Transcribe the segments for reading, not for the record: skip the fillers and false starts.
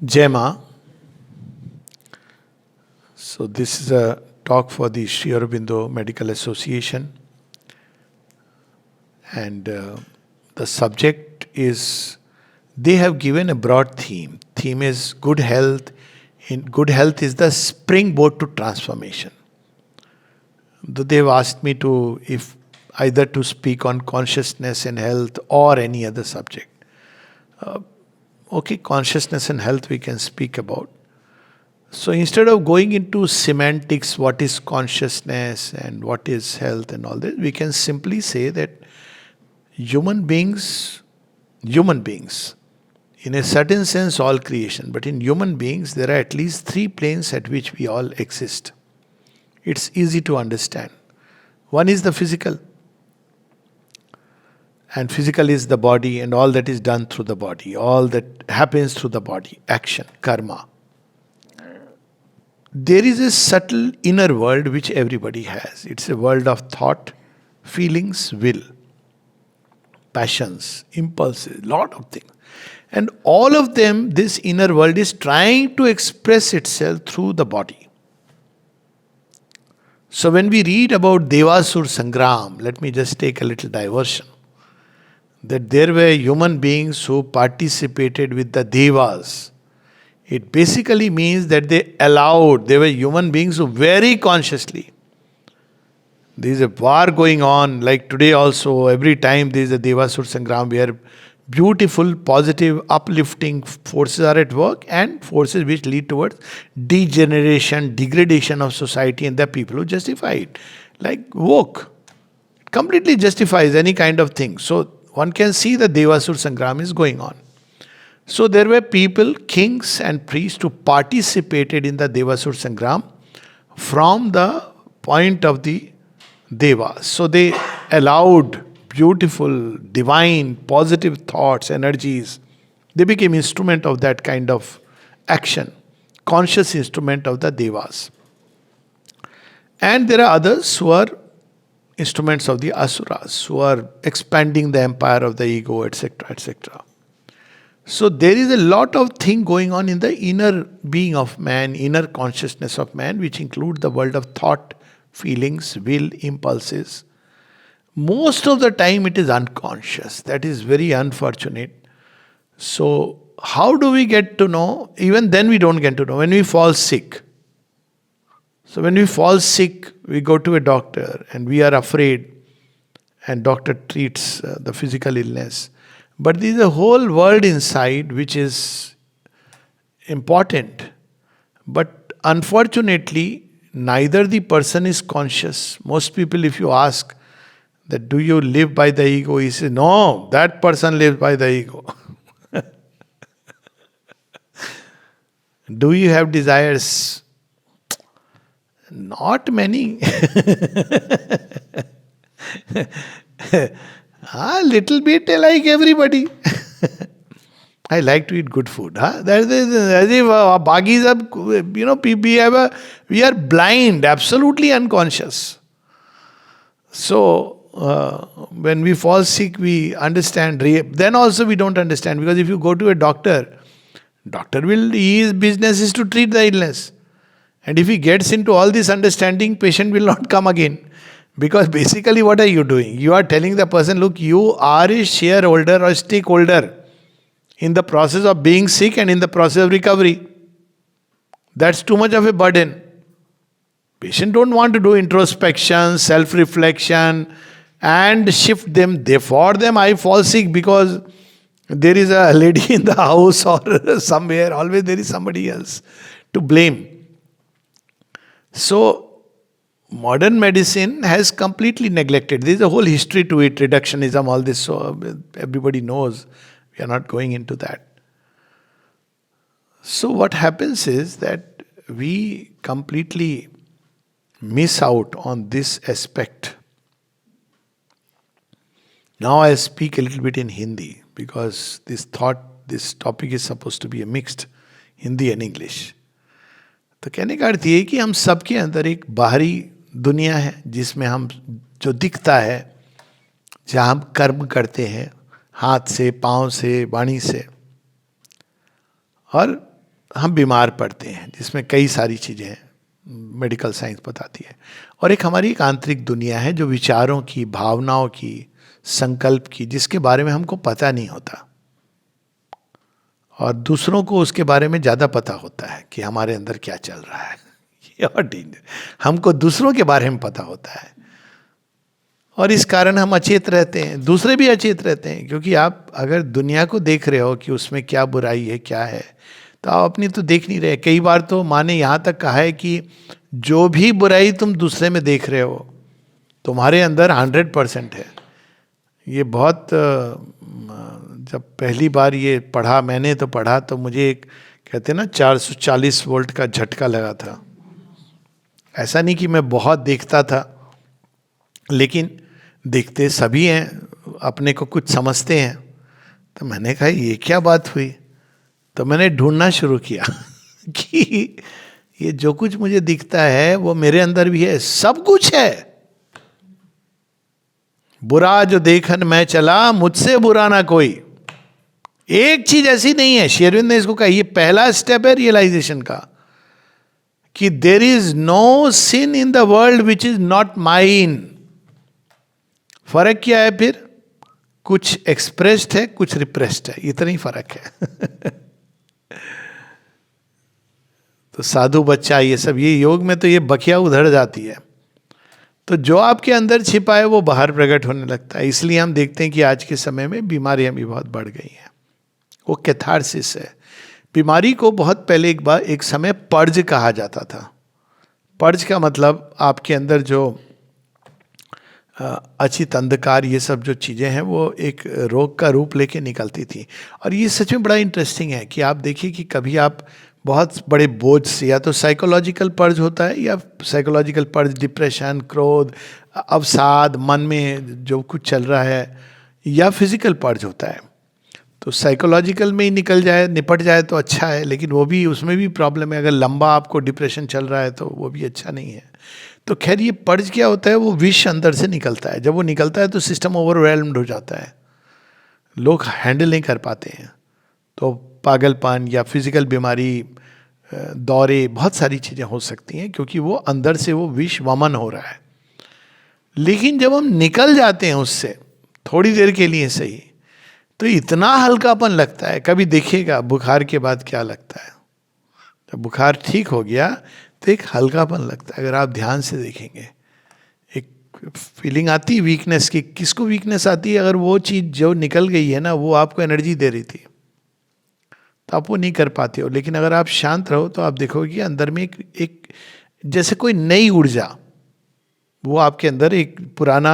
Jai Ma. So, this is a talk for the Sri Aurobindo Medical Association, and the subject is they have given a broad theme. Theme is good health. In good health is the springboard to transformation. Though they've asked me to if either to speak on consciousness and health or any other subject. Okay, consciousness and health we can speak about. So instead of going into semantics, what is consciousness and what is health and all this, we can simply say that human beings, human beings, in a certain sense, all creation, but in human beings, there are at least three planes at which we all exist. It's easy to understand. One is the physical, and physical is the body and all that is done through the body, all that happens through the body, action, karma. There is a subtle inner world which everybody has. It's a world of thought, feelings, will, passions, impulses, lot of things. And all of them, this inner world is trying to express itself through the body. So when we read about Devasur Sangram, let me just take a little diversion. That there were human beings who participated with the Devas. It basically means that they were human beings who very consciously, there is a war going on, like today also, every time there is a Devasur Sangram where beautiful, positive, uplifting forces are at work and forces which lead towards degeneration, degradation of society, and the people who justify it. Like woke, completely justifies any kind of thing. So one can see the Devasur Sangram is going on. So there were people, kings and priests who participated in the Devasur Sangram from the point of the Devas. So they allowed beautiful, divine, positive thoughts, energies. They became instrument of that kind of action, conscious instrument of the Devas. And there are others who are instruments of the Asuras, who are expanding the empire of the ego, etc., etc. So there is a lot of thing going on in the inner being of man, inner consciousness of man, which include the world of thought, feelings, will, impulses. Most of the time it is unconscious. That is very unfortunate. So how do we get to know? Even then we don't get to know. When we fall sick. So when we fall sick, we go to a doctor and we are afraid and doctor treats the physical illness. But there is a whole world inside which is important. But unfortunately, neither the person is conscious. Most people, if you ask that do you live by the ego, he says, no, that person lives by the ego. Do you have desires? Not many. A little bit like everybody. I like to eat good food. Huh? That is as if bagis we are blind, absolutely unconscious. So when we fall sick, we understand. Then also we don't understand, because if you go to a doctor will, his business is to treat the illness. And if he gets into all this understanding, patient will not come again. Because basically what are you doing? You are telling the person, look, you are a shareholder or stakeholder in the process of being sick and in the process of recovery. That's too much of a burden. Patient don't want to do introspection, self-reflection and shift them. For them, I fall sick because there is a lady in the house or somewhere. Always there is somebody else to blame. So modern medicine has completely neglected. There is a whole history to it, reductionism, all this, so everybody knows. We are not going into that. So what happens is that we completely miss out on this aspect. Now I speak a little bit in Hindi because this topic is supposed to be a mixed Hindi and English. तो कहने का अर्थ ये कि हम सबके अंदर एक बाहरी दुनिया है जिसमें हम जो दिखता है, जहाँ हम कर्म करते हैं हाथ से, पाँव से, वाणी से, और हम बीमार पड़ते हैं, जिसमें कई सारी चीज़ें हैं, मेडिकल साइंस बताती है। और एक हमारी एक आंतरिक दुनिया है जो विचारों की, भावनाओं की, संकल्प की, जिसके बारे में हमको पता नहीं होता, और दूसरों को उसके बारे में ज़्यादा पता होता है कि हमारे अंदर क्या चल रहा है। ये और डेंजर, हमको दूसरों के बारे में पता होता है, और इस कारण हम अचेत रहते हैं, दूसरे भी अचेत रहते हैं। क्योंकि आप अगर दुनिया को देख रहे हो कि उसमें क्या बुराई है, क्या है, तो आप अपनी तो देख नहीं रहे। कई बार तो माँ ने यहाँ तक कहा है कि जो भी बुराई तुम दूसरे में देख रहे हो, तुम्हारे अंदर 100% है। ये बहुत जब पहली बार ये पढ़ा मैंने, तो पढ़ा तो मुझे एक, कहते ना, 440 वोल्ट का झटका लगा था। ऐसा नहीं कि मैं बहुत देखता था, लेकिन देखते सभी हैं, अपने को कुछ समझते हैं। तो मैंने कहा ये क्या बात हुई, तो मैंने ढूंढना शुरू किया कि ये जो कुछ मुझे दिखता है वो मेरे अंदर भी है, सब कुछ है। बुरा जो देखन मैं चला, मुझसे बुरा ना कोई। एक चीज ऐसी नहीं है, श्री अरविंद ने इसको कहा, ये पहला स्टेप है रियलाइजेशन का, कि there is no sin in the world which is not mine. फर्क क्या है फिर? कुछ एक्सप्रेस्ड है, कुछ रिप्रेस्ड है, इतना ही फर्क है। तो साधु बच्चा, ये सब, ये योग में तो ये बखिया उधड़ जाती है। तो जो आपके अंदर छिपा है वो बाहर प्रकट होने लगता है। इसलिए हम देखते हैं कि आज के समय में बीमारियां भी बहुत बढ़ गई हैं। वो कैथारसिस है। बीमारी को बहुत पहले एक समय पर्ज कहा जाता था। पर्ज का मतलब आपके अंदर जो अचित अंधकार, ये सब जो चीज़ें हैं, वो एक रोग का रूप लेके निकलती थी। और ये सच में बड़ा इंटरेस्टिंग है कि आप देखिए कि कभी आप बहुत बड़े बोझ से, या तो साइकोलॉजिकल पर्ज होता है, या साइकोलॉजिकल पर्ज डिप्रेशन, क्रोध, अवसाद, मन में जो कुछ चल रहा है, या फिजिकल पर्ज होता है। तो साइकोलॉजिकल में ही निपट जाए तो अच्छा है, लेकिन वो भी, उसमें भी प्रॉब्लम है। अगर लंबा आपको डिप्रेशन चल रहा है तो वो भी अच्छा नहीं है। तो खैर, ये पर्ज क्या होता है? वो विष अंदर से निकलता है। जब वो निकलता है तो सिस्टम ओवरवेल्म्ड हो जाता है, लोग हैंडल नहीं कर पाते हैं। तो पागलपन या फिजिकल बीमारी, दौरे, बहुत सारी चीज़ें हो सकती हैं, क्योंकि वो अंदर से वो विष वमन हो रहा है। लेकिन जब हम निकल जाते हैं उससे, थोड़ी देर के लिए सही, तो इतना हल्कापन लगता है। कभी देखिएगा बुखार के बाद क्या लगता है। जब बुखार ठीक हो गया तो एक हल्कापन लगता है। अगर आप ध्यान से देखेंगे, एक फीलिंग आती है वीकनेस की। किसको वीकनेस आती है? अगर वो चीज़ जो निकल गई है ना, वो आपको एनर्जी दे रही थी, तो आप वो नहीं कर पाते हो। लेकिन अगर आप शांत रहो तो आप देखोगे कि अंदर में एक जैसे कोई नई ऊर्जा, वो आपके अंदर, एक पुराना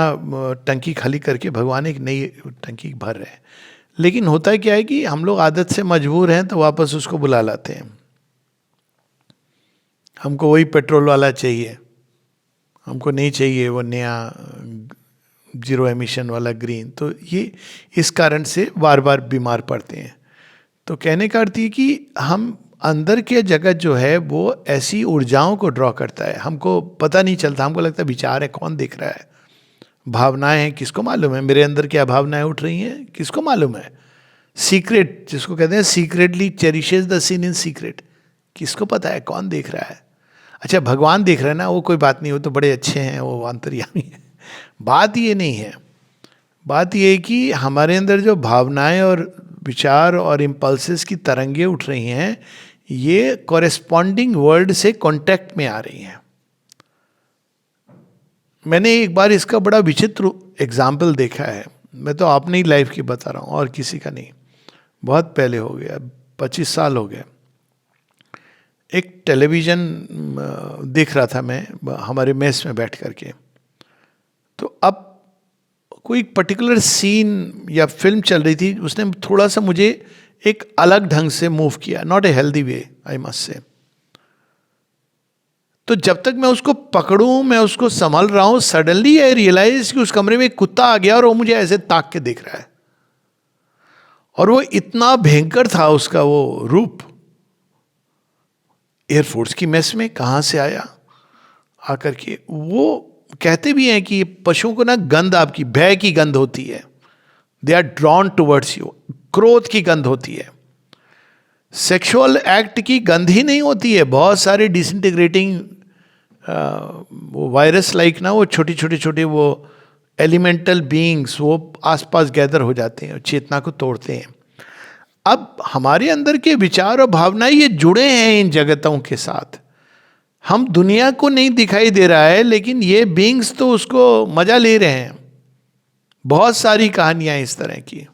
टंकी खाली करके भगवान एक नई टंकी भर रहे हैं। लेकिन होता क्या है कि हम लोग आदत से मजबूर हैं, तो वापस उसको बुला लाते हैं। हमको वही पेट्रोल वाला चाहिए, हमको नहीं चाहिए वो नया जीरो एमिशन वाला ग्रीन। तो ये इस कारण से बार बार बीमार पड़ते हैं। तो कहने का अर्थ ये कि हम अंदर के जगत जो है वो ऐसी ऊर्जाओं को ड्रॉ करता है, हमको पता नहीं चलता। हमको लगता है विचार है, कौन देख रहा है? भावनाएं हैं, किसको मालूम है मेरे अंदर क्या भावनाएं उठ रही हैं? किसको मालूम है? सीक्रेट, जिसको कहते हैं secretly cherishes the scene in secret, किसको पता है कौन देख रहा है? अच्छा, भगवान देख रहे हैं ना, वो कोई बात नहीं, वो तो बड़े अच्छे हैं, वो अंतर्यामी है। बात ये नहीं है। बात ये है कि हमारे अंदर जो भावनाएं और विचार और इम्पल्सेस की तरंगे उठ रही हैं, ये कॉरेस्पॉन्डिंग वर्ल्ड से कांटेक्ट में आ रही हैं। मैंने एक बार इसका बड़ा विचित्र एग्जाम्पल देखा है। मैं तो अपनी लाइफ की बता रहा हूँ और किसी का नहीं। बहुत पहले हो गया, 25 साल हो गए। एक टेलीविज़न देख रहा था मैं हमारे मेस में बैठ करके। तो अब कोई पर्टिकुलर सीन या फिल्म चल रही थी, उसने थोड़ा सा मुझे एक अलग ढंग से मूव किया, not a healthy way, I must say. तो जब तक मैं उसको पकड़ूं, मैं उसको संभल रहा हूं, सडनली आई रियलाइज कि उस कमरे में एक कुत्ता आ गया और वो मुझे ऐसे ताक के देख रहा है। और वो इतना भयंकर था उसका वो रूप। एयरफोर्स की मेस में कहाँ से आया आकर के। वो कहते भी हैं कि पशुओं को ना गंध, आपकी भय की गंध होती है, they are drawn towards you. क्रोध की गंध होती है। सेक्सुअल एक्ट की गंध ही नहीं होती है। बहुत सारे डिसइंटीग्रेटिंग वो वायरस लाइक ना, वो छोटी छोटे छोटे वो एलिमेंटल बीइंग्स वो आसपास गैदर हो जाते हैं और चेतना को तोड़ते हैं। अब हमारे अंदर के विचार और भावनाएं ये जुड़े हैं इन जगतों के साथ। हम दुनिया को नहीं दिखाई दे रहा है, लेकिन ये बीइंग्स तो उसको मजा ले रहे हैं। बहुत सारी कहानियां इस तरह की।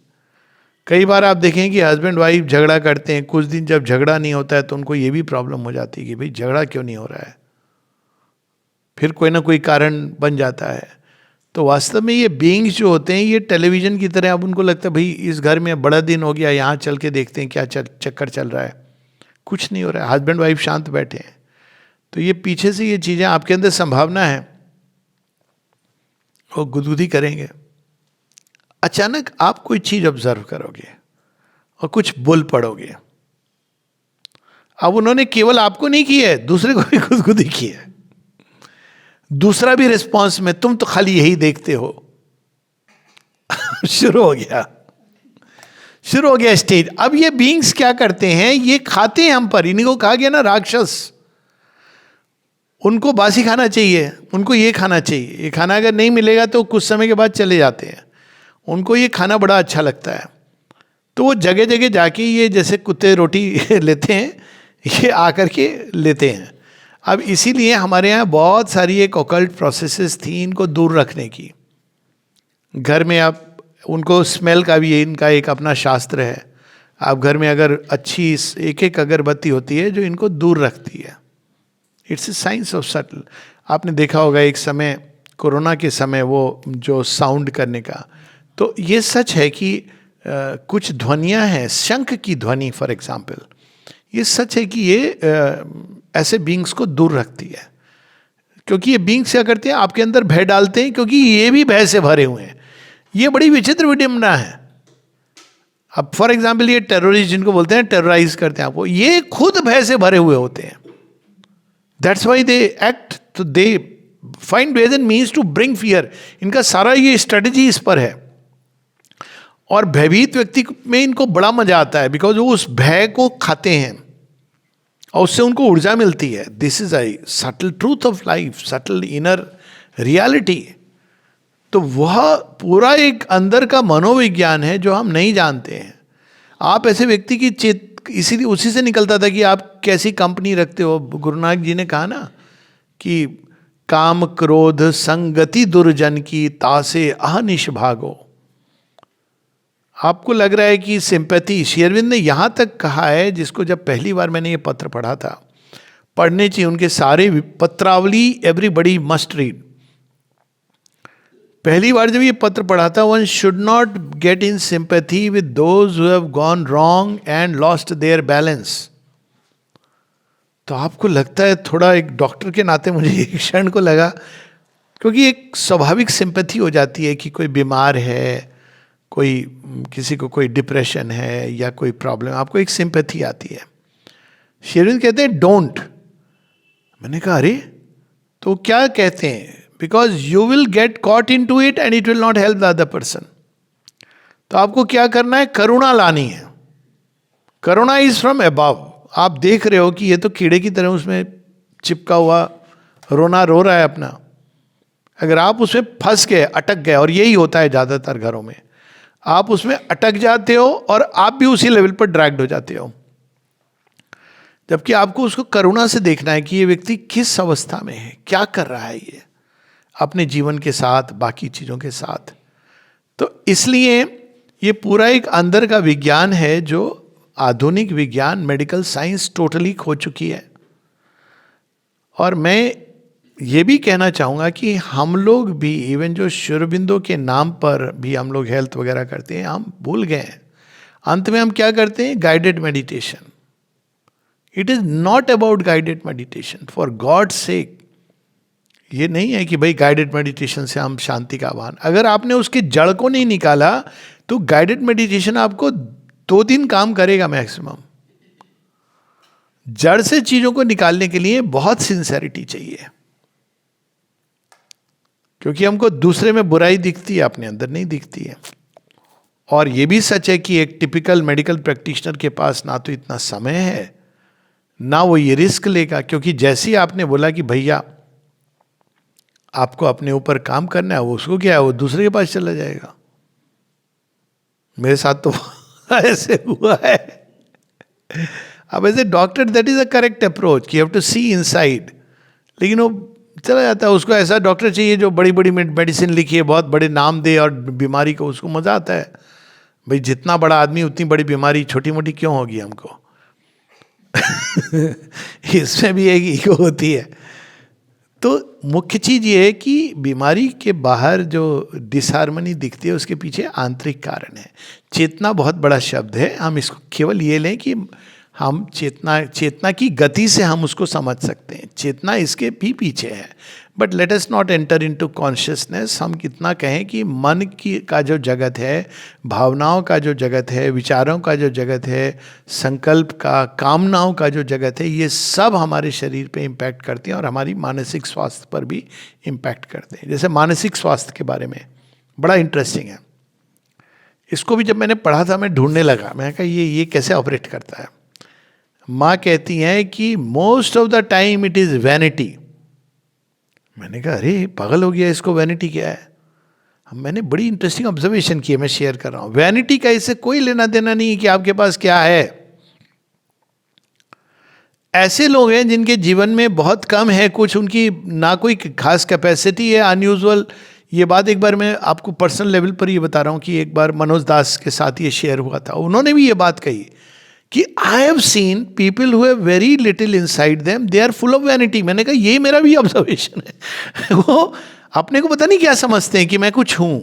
कई बार आप देखें कि हस्बैंड वाइफ झगड़ा करते हैं, कुछ दिन जब झगड़ा नहीं होता है तो उनको ये भी प्रॉब्लम हो जाती है कि भाई झगड़ा क्यों नहीं हो रहा है, फिर कोई ना कोई कारण बन जाता है। तो वास्तव में ये बीइंग्स जो होते हैं ये टेलीविजन की तरह, अब उनको लगता है भाई इस घर में बड़ा दिन हो गया, यहाँ चल के देखते हैं क्या चक्कर चल रहा है। कुछ नहीं हो रहा है, हस्बैंड वाइफ शांत बैठे हैं। तो ये पीछे से ये चीज़ें आपके अंदर संभावना है वो गुदगुदी करेंगे। अचानक आप कोई चीज ऑब्जर्व करोगे और कुछ बोल पड़ोगे। अब उन्होंने केवल आपको नहीं की है, दूसरे को भी गुदगुदी की है। दूसरा भी रिस्पॉन्स में तुम तो खाली यही देखते हो। शुरू हो गया स्टेज। अब ये बीइंग्स क्या करते हैं, ये खाते हैं हम पर। इन्हीं को कहा गया ना राक्षस। उनको बासी खाना चाहिए, उनको ये खाना चाहिए। ये खाना अगर नहीं मिलेगा तो कुछ समय के बाद चले जाते हैं। उनको ये खाना बड़ा अच्छा लगता है, तो वो जगह जगह जाके ये जैसे कुत्ते रोटी लेते हैं, ये आकर के लेते हैं। अब इसीलिए हमारे यहाँ बहुत सारी एक ऑकल्ट प्रोसेसेस थी इनको दूर रखने की। घर में आप उनको स्मेल का भी इनका एक अपना शास्त्र है। आप घर में अगर अच्छी एक एक अगरबत्ती होती है जो इनको दूर रखती है। It's a science of subtle. आपने देखा होगा एक समय कोरोना के समय वो जो साउंड करने का, तो ये सच है कि कुछ ध्वनियाँ हैं, शंख की ध्वनि फॉर एग्जाम्पल, ये सच है कि ये ऐसे बीइंग्स को दूर रखती है। क्योंकि ये बीइंग्स क्या करते हैं, आपके अंदर भय डालते हैं, क्योंकि ये भी भय से भरे हुए हैं। ये बड़ी विचित्र विडंबना है। अब फॉर एग्जाम्पल ये टेररिस्ट जिनको बोलते हैं, टेरराइज करते हैं आपको, ये खुद भय से भरे हुए होते हैं। दैट्स वाई दे एक्ट, तो they find ways and means to bring fear. इनका सारा ये स्ट्रेटेजी इस पर है। और भयभीत व्यक्ति में इनको बड़ा मजा आता है, बिकॉज वो उस भय को खाते हैं और उससे उनको ऊर्जा मिलती है। This is I subtle truth of life, subtle inner reality. तो वह पूरा एक अंदर का मनोविज्ञान है जो हम नहीं जानते हैं। आप ऐसे व्यक्ति की इसीलिए उसी से निकलता था कि आप कैसी कंपनी रखते हो। गुरु नानक जी ने कहा ना कि काम क्रोध संगति दुर्जन की, तासे अहनिश भागो। आपको लग रहा है कि सिंपैथी, श्री अरविंद ने यहां तक कहा है, जिसको जब पहली बार मैंने ये पत्र पढ़ा था, पढ़ने चाहिए उनके सारे पत्रावली, एवरीबडी मस्ट रीड। पहली बार जब ये पत्र पढ़ा था, one should not get in sympathy with those who have gone wrong and lost their balance. तो आपको लगता है, थोड़ा एक डॉक्टर के नाते मुझे एक क्षण को लगा, क्योंकि एक स्वाभाविक सिंपैथी हो जाती है कि कोई बीमार है, कोई किसी को कोई डिप्रेशन है या कोई प्रॉब्लम, आपको एक सिंपैथी आती है। श्री अरविंद कहते हैं डोंट। मैंने कहा अरे, तो क्या कहते हैं, because you will get caught into it and it will not help the other person. तो आपको क्या करना है, करुणा लानी है। Karuna is from above. आप देख रहे हो कि ये तो कीड़े की तरह उसमें चिपका हुआ रोना रो रहा है अपना। अगर आप उसमें फंस गए, अटक गए, और यही होता है ज़्यादातर घरों में, आप उसमें अटक जाते हो और आप भी उसी लेवल पर ड्रैग्ड हो जाते हो। जबकि आपको उसको करुणा से देखना है कि ये व्यक्ति किस अवस्था में है, क्या कर रहा है ये अपने जीवन के साथ, बाकी चीज़ों के साथ। तो इसलिए ये पूरा एक अंदर का विज्ञान है जो आधुनिक विज्ञान, मेडिकल साइंस टोटली खो चुकी है। और मैं ये भी कहना चाहूँगा कि हम लोग भी, इवन जो श्री अरबिंदो के नाम पर भी हम लोग हेल्थ वगैरह करते हैं, हम भूल गए हैं। अंत में हम क्या करते हैं, guided meditation. It is not about guided meditation, for God sake. ये नहीं है कि भाई गाइडेड मेडिटेशन से हम शांति का आह्वान, अगर आपने उसके जड़ को नहीं निकाला तो गाइडेड मेडिटेशन आपको 2 दिन काम करेगा मैक्सिमम। जड़ से चीज़ों को निकालने के लिए बहुत सिंसेरिटी चाहिए, क्योंकि हमको दूसरे में बुराई दिखती है, अपने अंदर नहीं दिखती है। और ये भी सच है कि एक टिपिकल मेडिकल प्रैक्टिशनर के पास ना तो इतना समय है, ना वो ये रिस्क लेगा, क्योंकि जैसे ही आपने बोला कि भैया आपको अपने ऊपर काम करना है, वो उसको क्या है, वो दूसरे के पास चला जाएगा। मेरे साथ तो ऐसे हुआ है। अब as a doctor that is a correct approach, you have to see inside, लेकिन वो चला जाता है। उसको ऐसा डॉक्टर चाहिए जो बड़ी बड़ी मेडिसिन लिखिए, बहुत बड़े नाम दे और बीमारी को, उसको मजा आता है। भाई जितना बड़ा आदमी उतनी बड़ी बीमारी, छोटी मोटी क्यों होगी हमको? इसमें भी एक ईगो होती है। तो मुख्य चीज ये है कि बीमारी के बाहर जो डिसहार्मनी दिखती है उसके पीछे आंतरिक कारण है। चेतना बहुत बड़ा शब्द है, हम इसको केवल ये लें कि हम चेतना की गति से हम उसको समझ सकते हैं, चेतना इसके भी पीछे है। But let us not enter into consciousness. हम कितना कहें कि मन की का जो जगत है, भावनाओं का जो जगत है, विचारों का जो जगत है, संकल्प का, कामनाओं का जो जगत है, ये सब हमारे शरीर पे इम्पैक्ट करते हैं और हमारी मानसिक स्वास्थ्य पर भी इम्पैक्ट करते हैं। जैसे मानसिक स्वास्थ्य के बारे में बड़ा इंटरेस्टिंग है। इसको भी जब मैंने पढ़ा था मैं ढूंढने लगा, मैंने कहा ये कैसे ऑपरेट करता है। माँ कहती हैं कि most of the time it is vanity. मैंने कहा अरे पागल हो गया, इसको वैनिटी क्या है? मैंने बड़ी इंटरेस्टिंग ऑब्जर्वेशन की है, मैं शेयर कर रहा हूं। वैनिटी का इससे कोई लेना देना नहीं कि आपके पास क्या है। ऐसे लोग हैं जिनके जीवन में बहुत कम है कुछ, उनकी ना कोई खास कैपेसिटी है, अनयूजुअल। ये बात एक बार मैं आपको पर्सनल लेवल पर ये बता रहा हूँ कि एक बार मनोज दास के साथ ये शेयर हुआ था। उन्होंने भी ये बात कही कि I have seen people who have very little inside them, they are full of vanity. मैंने कहा ये मेरा भी ऑब्जर्वेशन है। वो अपने को पता नहीं क्या समझते हैं कि मैं कुछ हूं।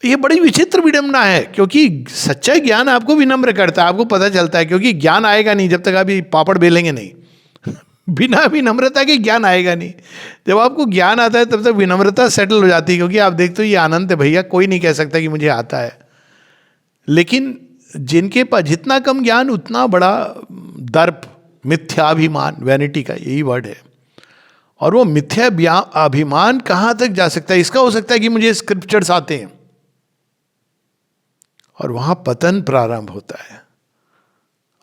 ये बड़ी विचित्र विडंबना है, क्योंकि सच्चा ज्ञान आपको विनम्र करता है, आपको पता चलता है। क्योंकि ज्ञान आएगा नहीं जब तक अभी पापड़ बेलेंगे नहीं। बिना विनम्रता के ज्ञान आएगा नहीं। जब आपको ज्ञान आता है तब तक विनम्रता सेटल हो जाती है, क्योंकि आप देखते हो ये आनंद है भैया, कोई नहीं कह सकता कि मुझे आता है। लेकिन जिनके पास जितना कम ज्ञान उतना बड़ा दर्प, मिथ्याभिमान, वैनिटी का यही वर्ड है। और वो मिथ्या अभिमान कहाँ तक जा सकता है? इसका हो सकता है कि मुझे स्क्रिप्चर्स आते हैं, और वहाँ पतन प्रारंभ होता है।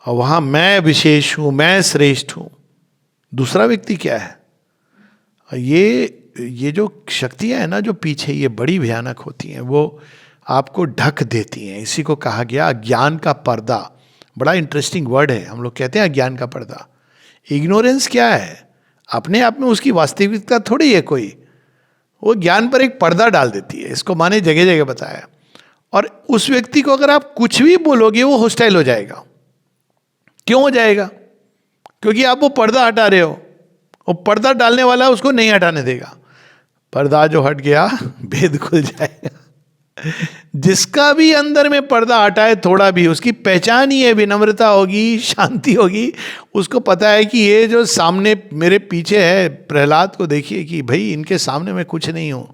और वहाँ मैं विशेष हूँ, मैं श्रेष्ठ हूँ, दूसरा व्यक्ति क्या है। ये जो शक्तियाँ हैं ना जो पीछे, ये बड़ी भयानक होती हैं। वो आपको ढक देती हैं। इसी को कहा गया अज्ञान का पर्दा। बड़ा इंटरेस्टिंग वर्ड है। हम लोग कहते हैं अज्ञान का पर्दा। इग्नोरेंस क्या है? अपने आप में उसकी वास्तविकता थोड़ी है कोई, वो ज्ञान पर एक पर्दा डाल देती है। इसको माने जगह जगह बताया। और उस व्यक्ति को अगर आप कुछ भी बोलोगे वो हॉस्टाइल हो जाएगा। क्यों हो जाएगा? क्योंकि आप वो पर्दा हटा रहे हो। वो पर्दा डालने वाला उसको नहीं हटाने देगा। पर्दा जो हट गया भेद खुल जाएगा। जिसका भी अंदर में पर्दा हटा है थोड़ा भी, उसकी पहचान ही है विनम्रता होगी, शांति होगी। उसको पता है कि ये जो सामने मेरे पीछे है, प्रहलाद को देखिए कि भाई इनके सामने मैं कुछ नहीं हूं।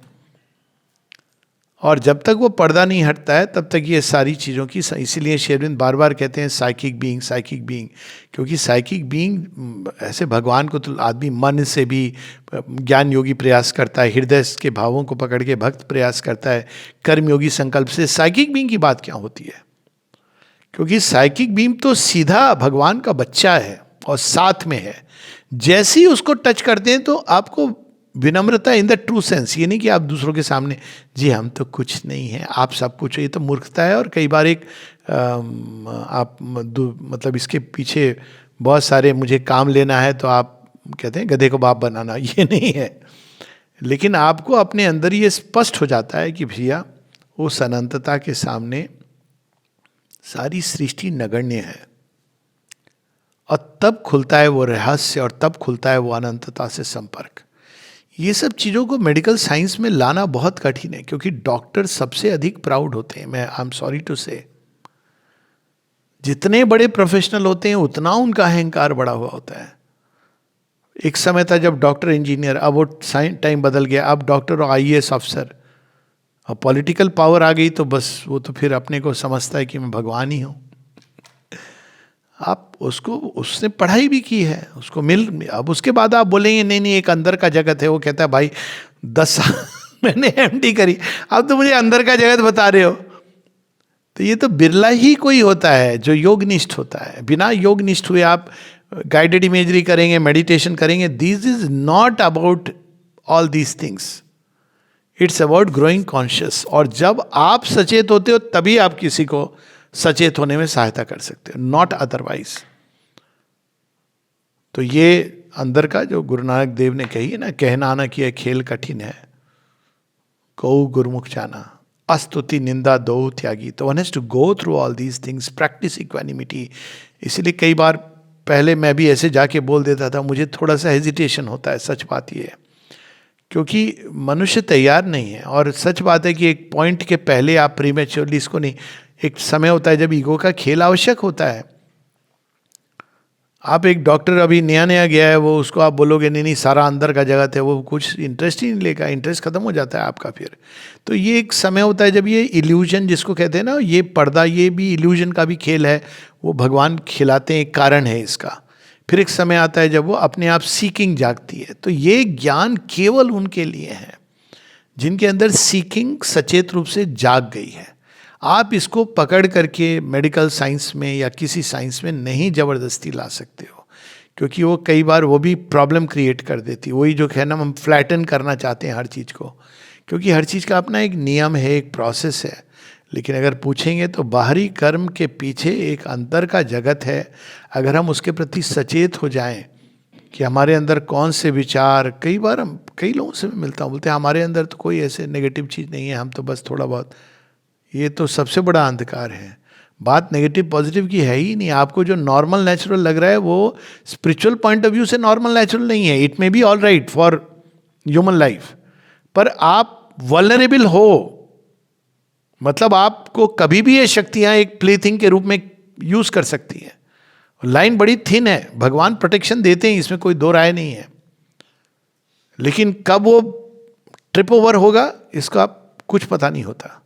और जब तक वो पर्दा नहीं हटता है तब तक ये सारी चीज़ों की, इसीलिए श्री अरविंद बार बार कहते हैं साइकिक बीइंग, साइकिक बीइंग। क्योंकि साइकिक बीइंग ऐसे भगवान को तो आदमी मन से भी, ज्ञान योगी प्रयास करता है, हृदय के भावों को पकड़ के भक्त प्रयास करता है, कर्म योगी संकल्प से। साइकिक बीइंग की बात क्या होती है? क्योंकि साइकिक बीइंग तो सीधा भगवान का बच्चा है और साथ में है। जैसे ही उसको टच करते हैं तो आपको विनम्रता इन द ट्रू सेंस, ये नहीं कि आप दूसरों के सामने जी हम तो कुछ नहीं है, आप सब कुछ, ये तो मूर्खता है। और कई बार एक मतलब इसके पीछे बहुत सारे, मुझे काम लेना है तो आप कहते हैं गधे को बाप बनाना, ये नहीं है। लेकिन आपको अपने अंदर ये स्पष्ट हो जाता है कि भैया उस अनंतता के सामने सारी सृष्टि नगण्य है। और तब खुलता है वो रहस्य, और तब खुलता है वो अनंतता से संपर्क। ये सब चीज़ों को मेडिकल साइंस में लाना बहुत कठिन है, क्योंकि डॉक्टर सबसे अधिक प्राउड होते हैं। मैं आई एम सॉरी टू से, जितने बड़े प्रोफेशनल होते हैं उतना उनका अहंकार बड़ा हुआ होता है। एक समय था जब डॉक्टर इंजीनियर, अब वो टाइम बदल गया। अब डॉक्टर और IAS अफसर, और पॉलिटिकल पावर आ गई तो बस वो तो फिर अपने को समझता है कि मैं भगवान ही हूँ। आप उसको, उसने पढ़ाई भी की है, उसको अब उसके बाद आप बोलेंगे नहीं नहीं एक अंदर का जगत है। वो कहता है भाई 10 साल मैंने एमडी करी, अब तो मुझे अंदर का जगत बता रहे हो। तो ये तो बिरला ही कोई होता है जो योगनिष्ठ होता है। बिना योगनिष्ठ हुए आप गाइडेड इमेजरी करेंगे, मेडिटेशन करेंगे, this is not about all these things, it's about growing conscious. और जब आप सचेत होते हो तभी आप किसी को सचेत होने में सहायता कर सकते हो, नॉट अदरवाइज। तो ये अंदर का जो गुरु नानक देव ने कही है ना, कहना ना किया खेल कठिन है, कऊ गुरुमुख जाना, अस्तुति निंदा दो त्यागी। तो one has to go through all these things, practise equanimity. इसलिए कई बार पहले मैं भी ऐसे जाके बोल देता था, मुझे थोड़ा सा हेजिटेशन होता है, सच बात ये है, क्योंकि मनुष्य तैयार नहीं है। और सच बात है कि एक पॉइंट के पहले आप प्रीमेच्योरली इसको नहीं, एक समय होता है जब ईगो का खेल आवश्यक होता है। आप एक डॉक्टर अभी नया नया गया है, वो उसको आप बोलोगे नहीं नहीं सारा अंदर का जगत है, वो कुछ इंटरेस्ट ही नहीं लेगा, इंटरेस्ट खत्म हो जाता है आपका फिर। तो ये एक समय होता है जब ये इल्यूजन जिसको कहते हैं ना, ये पर्दा, ये भी इल्यूजन का भी खेल है, वो भगवान खिलाते हैं, एक कारण है इसका। फिर एक समय आता है जब वो अपने आप सीकिंग जागती है। तो ये ज्ञान केवल उनके लिए है जिनके अंदर सीकिंग सचेत रूप से जाग गई है। आप इसको पकड़ करके मेडिकल साइंस में या किसी साइंस में नहीं ज़बरदस्ती ला सकते हो, क्योंकि वो कई बार वो भी प्रॉब्लम क्रिएट कर देती है। वही जो है ना, हम फ्लैटन करना चाहते हैं हर चीज़ को, क्योंकि हर चीज़ का अपना एक नियम है, एक प्रोसेस है। लेकिन अगर पूछेंगे तो बाहरी कर्म के पीछे एक अंतर का जगत है। अगर हम उसके प्रति सचेत हो जाएं कि हमारे अंदर कौन से विचार, कई बार हम कई लोगों से मिलता हूँ, बोलते हैं हमारे अंदर तो कोई ऐसे नेगेटिव चीज़ नहीं है, हम तो बस थोड़ा बहुत, ये तो सबसे बड़ा अंधकार है। बात नेगेटिव पॉजिटिव की है ही नहीं। आपको जो नॉर्मल नेचुरल लग रहा है वो स्पिरिचुअल पॉइंट ऑफ व्यू से नॉर्मल नेचुरल नहीं है। It may be all right for human life, पर आप वल्नरेबल हो, मतलब आपको कभी भी ये शक्तियां एक प्लेथिंग के रूप में यूज कर सकती है। लाइन बड़ी थिन है, भगवान प्रोटेक्शन देते हैं, इसमें कोई दो राय नहीं है, लेकिन कब वो ट्रिप ओवर होगा इसका कुछ पता नहीं होता।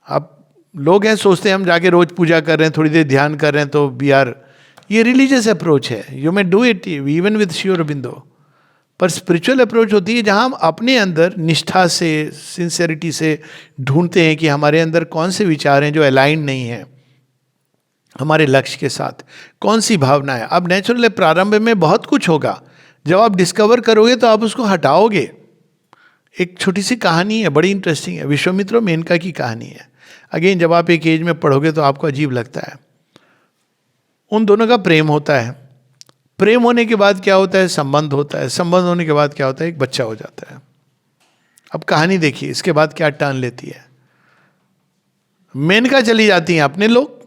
आप लोग हैं सोचते हैं हम जाके रोज पूजा कर रहे हैं, थोड़ी देर ध्यान कर रहे हैं तो वी आर, ये रिलीजियस अप्रोच है, you may do it even with Shri Aurobindo. पर स्पिरिचुअल अप्रोच होती है जहाँ हम अपने अंदर निष्ठा से, सिंसेरिटी से ढूंढते हैं कि हमारे अंदर कौन से विचार हैं जो अलाइन नहीं है हमारे लक्ष्य के साथ, कौन सी भावना है। अब नेचुरल प्रारंभ में बहुत कुछ होगा, जब आप डिस्कवर करोगे तो आप उसको हटाओगे। एक छोटी सी कहानी है, बड़ी इंटरेस्टिंग है, विश्वामित्र और मेनका की कहानी है। अगेन जब आप एक एज में पढ़ोगे तो आपको अजीब लगता है। उन दोनों का प्रेम होता है, प्रेम होने के बाद क्या होता है, संबंध होता है, संबंध होने के बाद क्या होता है, एक बच्चा हो जाता है। अब कहानी देखिए इसके बाद क्या टर्न लेती है। मेनका चली जाती है अपने लोग,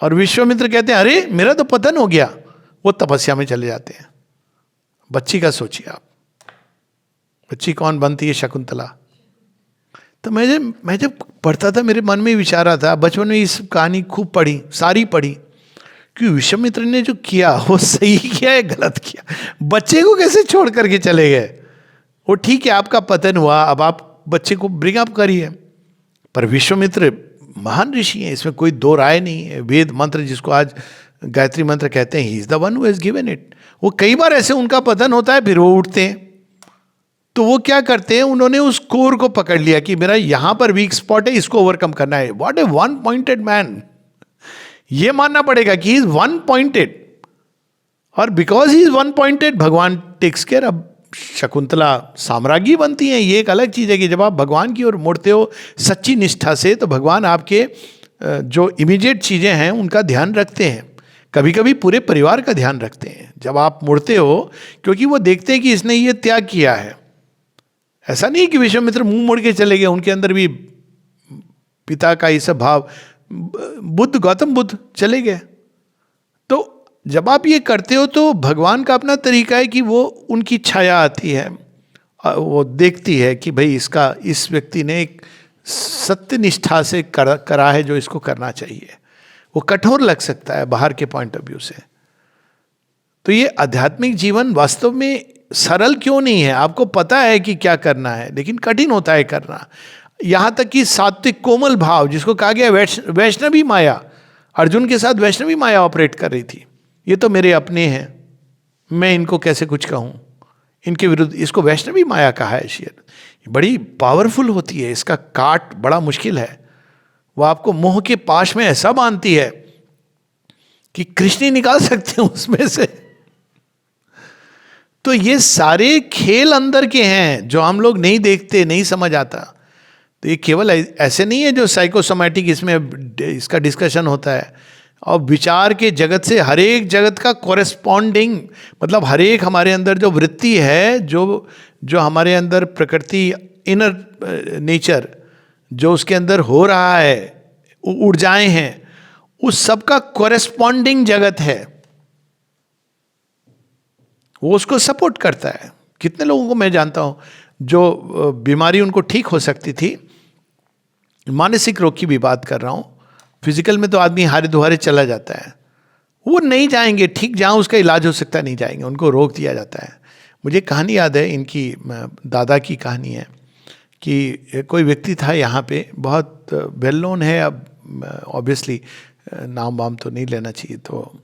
और विश्वामित्र कहते हैं अरे मेरा तो पतन हो गया, वो तपस्या में चले जाते हैं। बच्ची का सोचिए आप, बच्ची कौन बनती है, शकुंतला। तो मैं जब पढ़ता था मेरे मन में विचार आता, बचपन में इस कहानी खूब पढ़ी, सारी पढ़ी, कि विश्वामित्र ने जो किया वो सही किया है गलत किया, बच्चे को कैसे छोड़ करके चले गए। वो ठीक है आपका पतन हुआ, अब आप बच्चे को ब्रिंग अप करिए, पर विश्वामित्र महान ऋषि हैं, इसमें कोई दो राय नहीं है। वेद मंत्र जिसको आज गायत्री मंत्र कहते हैं, he is the one who has given it. वो कई बार ऐसे उनका पतन होता है, फिर वो उठते हैं। तो वो क्या करते हैं, उन्होंने उस कोर को पकड़ लिया कि मेरा यहां पर वीक स्पॉट है, इसको ओवरकम करना है। What A one pointed man, ये मानना पड़ेगा कि ही इज वन पॉइंटेड, और because he is one pointed भगवान टेक्स केयर। अब शकुंतला साम्राज्ञी बनती हैं, ये एक अलग चीज है कि जब आप भगवान की ओर मुड़ते हो सच्ची निष्ठा से, तो भगवान आपके जो इमीडिएट चीजें हैं उनका ध्यान रखते हैं, कभी कभी पूरे परिवार का ध्यान रखते हैं जब आप मुड़ते हो, क्योंकि वो देखते हैं कि इसने ये त्याग किया है। ऐसा नहीं कि विश्वामित्र मुंह मोड़ के चले गए, उनके अंदर भी पिता का ये सब भाव। बुद्ध, गौतम बुद्ध चले गए। तो जब आप ये करते हो तो भगवान का अपना तरीका है कि वो उनकी छाया आती है, वो देखती है कि भाई इसका, इस व्यक्ति ने एक सत्य निष्ठा से करा है जो इसको करना चाहिए। वो कठोर लग सकता है बाहर के पॉइंट ऑफ व्यू से। तो ये आध्यात्मिक जीवन वास्तव में सरल क्यों नहीं है, आपको पता है कि क्या करना है, लेकिन कठिन होता है करना। यहां तक कि सात्विक कोमल भाव जिसको कहा गया वैष्णवी माया, अर्जुन के साथ वैष्णवी माया ऑपरेट कर रही थी। ये तो मेरे अपने हैं, मैं इनको कैसे कुछ कहूं, इनके विरुद्ध। इसको वैष्णवी माया कहा है शेयर। बड़ी पावरफुल होती है, इसका काट बड़ा मुश्किल है। वो आपको मोह के पाश में ऐसा बांधती है कि कृष्ण ही निकाल सकते हैं उसमें से। तो ये सारे खेल अंदर के हैं जो हम लोग नहीं देखते, नहीं समझ आता। तो ये केवल ऐसे नहीं है जो साइकोसोमैटिक इसमें इसका डिस्कशन होता है। और विचार के जगत से हर एक जगत का कॉरेस्पॉन्डिंग, मतलब हर एक हमारे अंदर जो वृत्ति है, जो हमारे अंदर प्रकृति, इनर नेचर जो उसके अंदर हो रहा है, ऊर्जाएं हैं, उस सब का कॉरेस्पॉन्डिंग जगत है, वो उसको सपोर्ट करता है। कितने लोगों को मैं जानता हूं जो बीमारी उनको ठीक हो सकती थी, मानसिक रोग की भी बात कर रहा हूं, फिजिकल में तो आदमी हारे दुहारे चला जाता है, वो नहीं जाएंगे ठीक, जहां उसका इलाज हो सकता नहीं जाएंगे, उनको रोक दिया जाता है। मुझे कहानी याद है, इनकी दादा की कहानी है कि कोई व्यक्ति था यहाँ पे, बहुत वेल नोन है, अब ऑब्वियसली नाम वाम तो नहीं लेना चाहिए, तो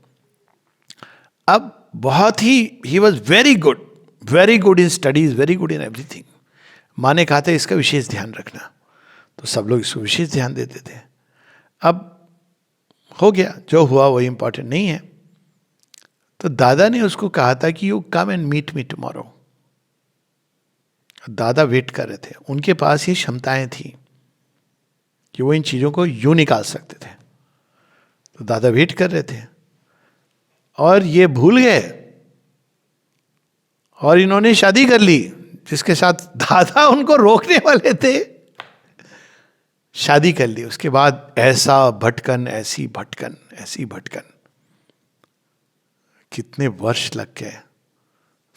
अब बहुत he was very good in studies, very good in everything. माँ ने कहा था इसका विशेष ध्यान रखना, तो सब लोग इसको विशेष ध्यान देते थे। अब हो गया, जो हुआ वो इम्पोर्टेंट नहीं है। तो दादा ने उसको कहा था कि you come and meet me tomorrow. दादा वेट कर रहे थे, उनके पास ये क्षमताएं थी कि वो इन चीज़ों को यूं निकाल सकते थे। तो दादा वेट कर रहे थे और ये भूल गए और इन्होंने शादी कर ली जिसके साथ दादा उनको रोकने वाले थे। शादी कर ली, उसके बाद ऐसा भटकन, ऐसी भटकन, ऐसी भटकन, कितने वर्ष लग गए।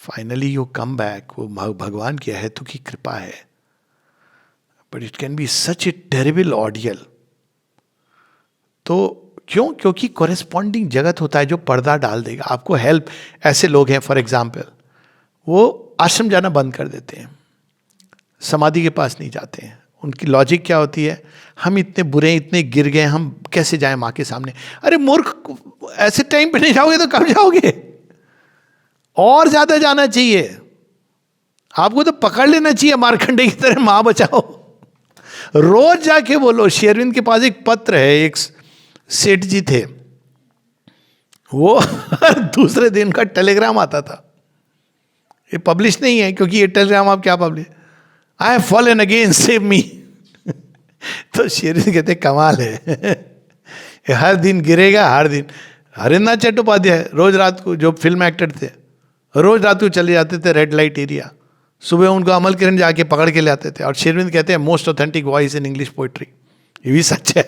Finally you come back. वो भगवान की है तो की कृपा है, but it can be such a terrible ordeal. तो क्यों? क्योंकि कॉरेस्पॉन्डिंग जगत होता है जो पर्दा डाल देगा आपको। हेल्प, ऐसे लोग हैं फॉर एग्जाम्पल, वो आश्रम जाना बंद कर देते हैं, समाधि के पास नहीं जाते हैं। उनकी लॉजिक क्या होती है? हम इतने बुरे हैं, इतने गिर गए, हम कैसे जाएं माँ के सामने? अरे मूर्ख, ऐसे टाइम पे नहीं जाओगे तो कब जाओगे? और ज्यादा जाना चाहिए आपको, तो पकड़ लेना चाहिए मार्कंडे की तरह, माँ बचाओ। रोज जाके बोलो। शेरविंद के पास एक पत्र है, एक सेठ जी थे, वो दूसरे दिन का टेलीग्राम आता था। ये पब्लिश नहीं है, क्योंकि ये टेलीग्राम आप क्या publish, I have fallen again, save me. तो शेरविंद कहते कमाल है, ये हर दिन गिरेगा, हर दिन। हरिंद्रनाथ चट्टोपाध्याय रोज रात को, जो फिल्म एक्टर थे, रोज रात को चले जाते थे रेड लाइट एरिया, सुबह उनको अमल किरण जाके पकड़ के ले आते थे। और शेरविंद कहते हैं most authentic voice in English poetry. ये भी सच है,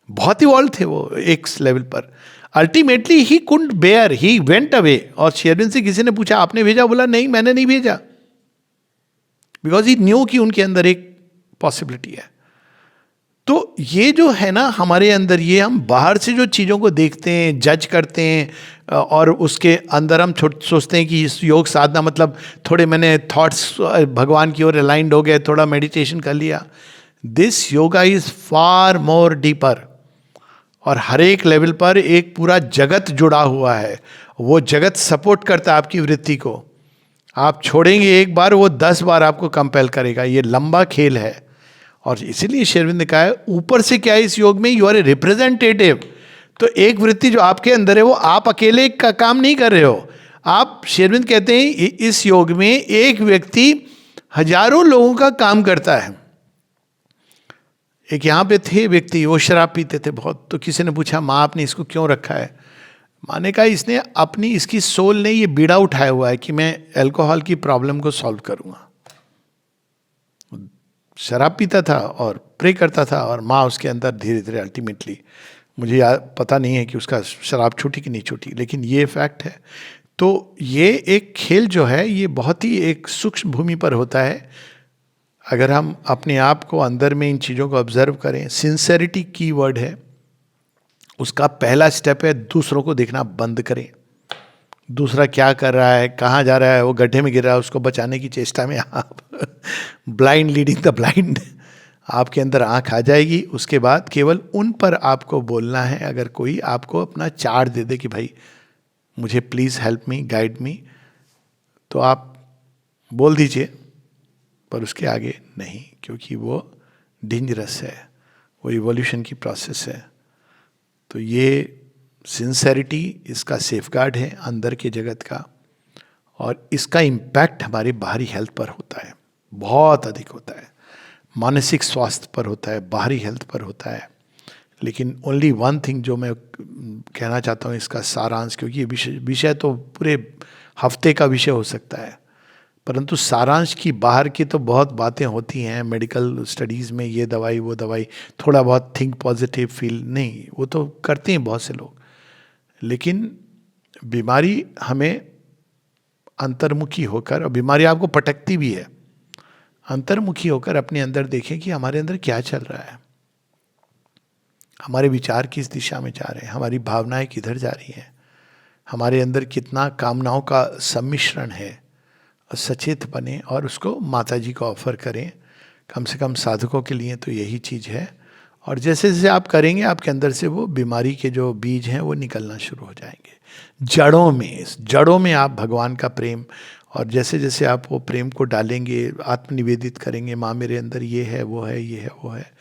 बहुत ही वॉल्ड थे वो एक लेवल पर। Ultimately he couldn't bear, he went away. और शेरविंद से किसी ने पूछा आपने भेजा? बोला नहीं, मैंने नहीं भेजा, बिकॉज ही न्यू कि उनके अंदर एक पॉसिबिलिटी है। तो ये जो है ना हमारे अंदर, ये हम बाहर से जो चीज़ों को देखते हैं, जज करते हैं, और उसके अंदर हम सोचते हैं कि इस योग साधना मतलब थोड़े मैंने थॉट्स भगवान की ओर अलाइंड हो गए, थोड़ा मेडिटेशन कर लिया। This yoga is far more deeper, और हर एक लेवल पर एक पूरा जगत जुड़ा हुआ है। वो जगत सपोर्ट करता है आपकी वृत्ति को। आप छोड़ेंगे एक बार, वो 10 बार आपको कंपेल करेगा। ये लंबा खेल है। और इसीलिए शेरविंद ने कहा है ऊपर से क्या है इस योग में, यू आर ए रिप्रेजेंटेटिव। तो एक वृत्ति जो आपके अंदर है, वो आप अकेले का काम नहीं कर रहे हो। आप, शेरविंद कहते हैं इस योग में एक व्यक्ति हजारों लोगों का काम करता है। एक यहाँ पे थे व्यक्ति, वो शराब पीते थे बहुत। तो किसी ने पूछा माँ आपने इसको क्यों रखा है? माँ ने कहा इसने अपनी, इसकी सोल ने ये बीड़ा उठाया हुआ है कि मैं अल्कोहल की प्रॉब्लम को सॉल्व करूँगा। शराब पीता था और प्रे करता था, और माँ उसके अंदर धीरे धीरे अल्टीमेटली, मुझे पता नहीं है कि उसका शराब छूटी कि नहीं छूटी, लेकिन ये फैक्ट है। तो ये एक खेल जो है, ये बहुत ही एक सूक्ष्म भूमि पर होता है। अगर हम अपने आप को अंदर में इन चीज़ों को ऑब्जर्व करें, सिंसेरिटी की वर्ड है, उसका पहला स्टेप है दूसरों को देखना बंद करें। दूसरा क्या कर रहा है, कहाँ जा रहा है, वो गड्ढे में गिर रहा है, उसको बचाने की चेष्टा में आप ब्लाइंड लीडिंग द ब्लाइंड, आपके अंदर आंख आ जाएगी। उसके बाद केवल उन पर आपको बोलना है। अगर कोई आपको अपना चार्ज दे दे कि भाई मुझे please help me, guide me, तो आप बोल दीजिए, पर उसके आगे नहीं, क्योंकि वो डेंजरस है, वो इवोल्यूशन की प्रोसेस है। तो ये सिंसेरिटी इसका सेफगार्ड है अंदर के जगत का, और इसका इम्पैक्ट हमारी बाहरी हेल्थ पर होता है, बहुत अधिक होता है, मानसिक स्वास्थ्य पर होता है, बाहरी हेल्थ पर होता है। लेकिन ओनली वन थिंग जो मैं कहना चाहता हूँ इसका सारांश, क्योंकि ये विषय तो पूरे हफ्ते का विषय हो सकता है, परंतु सारांश की बाहर की तो बहुत बातें होती हैं मेडिकल स्टडीज़ में, ये दवाई वो दवाई, थोड़ा बहुत थिंक पॉजिटिव फील, नहीं वो तो करते हैं बहुत से लोग, लेकिन बीमारी हमें अंतर्मुखी होकर, और बीमारी आपको पटकती भी है, अंतर्मुखी होकर अपने अंदर देखें कि हमारे अंदर क्या चल रहा है, हमारे विचार किस दिशा में जा रहे हैं, हमारी भावनाएं किधर जा रही हैं, हमारे अंदर कितना कामनाओं का सम्मिश्रण है। और सचेत बने और उसको माता जी को ऑफर करें, कम से कम साधकों के लिए तो यही चीज़ है। और जैसे जैसे आप करेंगे आपके अंदर से वो बीमारी के जो बीज हैं वो निकलना शुरू हो जाएंगे जड़ों में आप भगवान का प्रेम, और जैसे जैसे आप वो प्रेम को डालेंगे, आत्मनिवेदित करेंगे, माँ मेरे अंदर ये है वो है ये है वो है,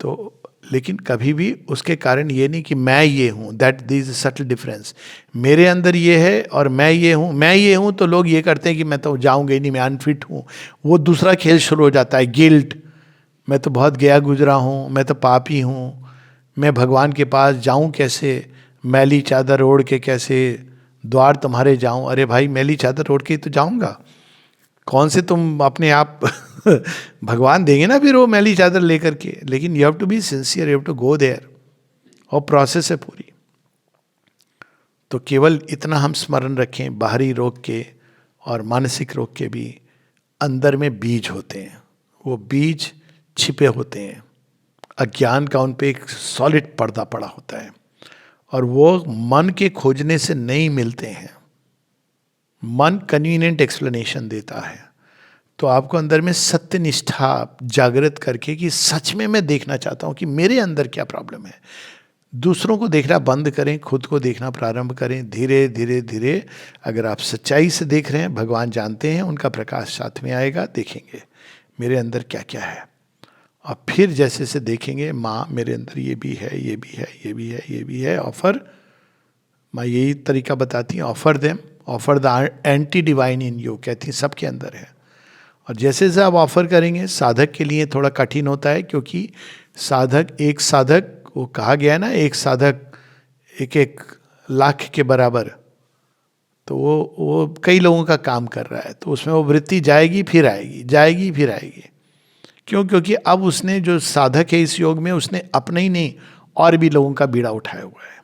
तो लेकिन कभी भी उसके कारण ये नहीं कि मैं ये हूँ, दैट दिस सटल डिफरेंस, मेरे अंदर ये है और मैं ये हूँ तो लोग ये करते हैं कि मैं तो जाऊँगा ही नहीं, मैं अनफिट हूँ, वो दूसरा खेल शुरू हो जाता है, गिल्ट, मैं तो बहुत गया गुजरा हूँ, मैं तो पापी हूँ, मैं भगवान के पास जाऊँ कैसे, मैली चादर ओढ़ के कैसे द्वार तुम्हारे जाऊँ। अरे भाई, मैली चादर ओढ़ के ही तो जाऊँगा, कौन से तुम अपने आप भगवान देंगे ना फिर वो मैली चादर लेकर के, लेकिन you have to be sincere, you have to go there, और प्रोसेस है पूरी। तो केवल इतना हम स्मरण रखें, बाहरी रोग के और मानसिक रोग के भी अंदर में बीज होते हैं, वो बीज छिपे होते हैं, अज्ञान का उन पे एक सॉलिड पर्दा पड़ा होता है, और वो मन के खोजने से नहीं मिलते हैं, मन कन्वीनियंट एक्सप्लेनेशन देता है। तो आपको अंदर में सत्य निष्ठा जागृत करके कि सच में मैं देखना चाहता हूँ कि मेरे अंदर क्या प्रॉब्लम है, दूसरों को देखना बंद करें, खुद को देखना प्रारंभ करें। धीरे धीरे धीरे अगर आप सच्चाई से देख रहे हैं, भगवान जानते हैं, उनका प्रकाश साथ में आएगा, देखेंगे मेरे अंदर क्या क्या है। और फिर जैसे से देखेंगे, माँ मेरे अंदर ये भी है ये भी है ये भी है ये भी है, ऑफर, माँ यही तरीका बताती हैं, offer them, offer the anti divine in you, कहती हैं सबके अंदर है। और जैसे जैसे आप ऑफर करेंगे, साधक के लिए थोड़ा कठिन होता है, क्योंकि एक साधक, वो कहा गया है ना, एक साधक एक लाख के बराबर, तो वो कई लोगों का काम कर रहा है, तो उसमें वो वृत्ति जाएगी फिर आएगी, जाएगी फिर आएगी। क्यों? क्योंकि अब उसने, जो साधक है इस योग में, उसने अपने ही नहीं और भी लोगों का बीड़ा उठाया हुआ है।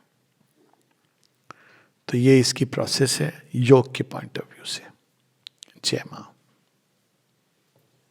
तो ये इसकी प्रोसेस है योग के पॉइंट ऑफ व्यू से। जय मां।